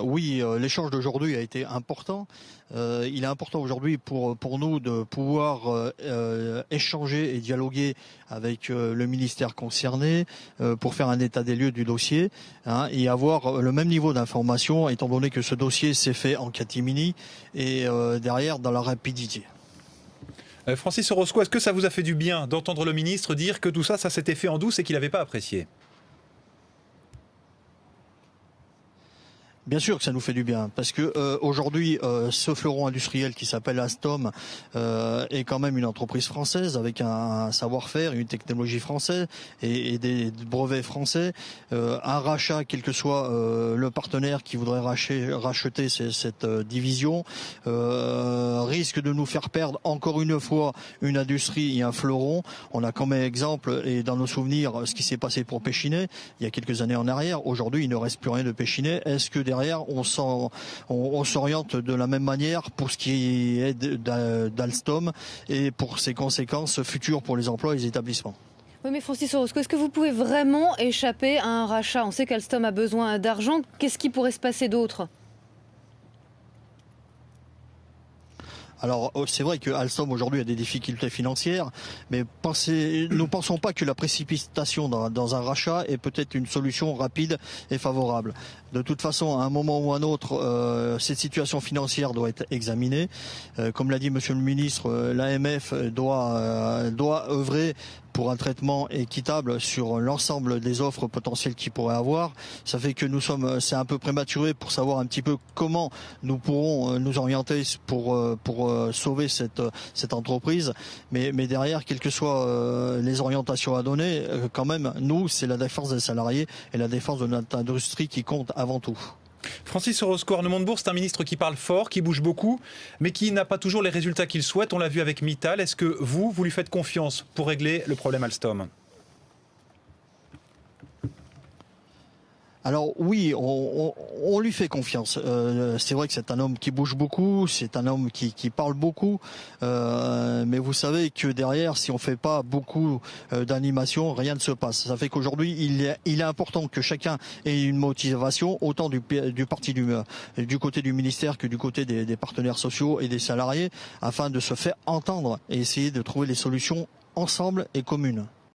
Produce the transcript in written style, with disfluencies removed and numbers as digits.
Oui, l'échange d'aujourd'hui a été important. Il est important aujourd'hui pour nous de pouvoir échanger et dialoguer avec le ministère concerné pour faire un état des lieux du dossier, hein, et avoir le même niveau d'information, étant donné que ce dossier s'est fait en catimini et derrière dans la rapidité. Francis Orozco, est-ce que ça vous a fait du bien d'entendre le ministre dire que tout ça, ça s'était fait en douce et qu'il n'avait pas apprécié ? Bien sûr que ça nous fait du bien, parce que aujourd'hui, ce fleuron industriel qui s'appelle Alstom est quand même une entreprise française avec un savoir-faire, une technologie française et des brevets français. Un rachat, quel que soit le partenaire qui voudrait racheter cette division, risque de nous faire perdre encore une fois une industrie et un fleuron. On a comme exemple, et dans nos souvenirs, ce qui s'est passé pour Péchinet il y a quelques années en arrière. Aujourd'hui, il ne reste plus rien de Péchinet. Est-ce que derrière, on s'oriente de la même manière pour ce qui est d'Alstom et pour ses conséquences futures pour les emplois et les établissements? Oui, mais Francis Orozco, est-ce que vous pouvez vraiment échapper à un rachat? On sait qu'Alstom a besoin d'argent. Qu'est-ce qui pourrait se passer d'autre? Alors c'est vrai que Alstom aujourd'hui a des difficultés financières, mais nous pensons pas que la précipitation dans un rachat est peut-être une solution rapide et favorable. De toute façon, à un moment ou à un autre, cette situation financière doit être examinée. Comme l'a dit Monsieur le Ministre, l'AMF doit œuvrer pour un traitement équitable sur l'ensemble des offres potentielles qu'il pourrait avoir. Ça fait que c'est un peu prématuré pour savoir un petit peu comment nous pourrons nous orienter pour sauver cette entreprise. Mais derrière, quelles que soient les orientations à donner, quand même, nous, c'est la défense des salariés et la défense de notre industrie qui compte avant tout. Francis Orozco, Arnaud Montebourg, c'est un ministre qui parle fort, qui bouge beaucoup, mais qui n'a pas toujours les résultats qu'il souhaite. On l'a vu avec Mittal. Est-ce que vous lui faites confiance pour régler le problème Alstom ? Alors oui, on lui fait confiance. C'est vrai que c'est un homme qui bouge beaucoup, c'est un homme qui parle beaucoup, mais vous savez que derrière, si on fait pas beaucoup d'animation, rien ne se passe. Ça fait qu'aujourd'hui, il est important que chacun ait une motivation, autant du côté du ministère que du côté des partenaires sociaux et des salariés, afin de se faire entendre et essayer de trouver les solutions ensemble et communes.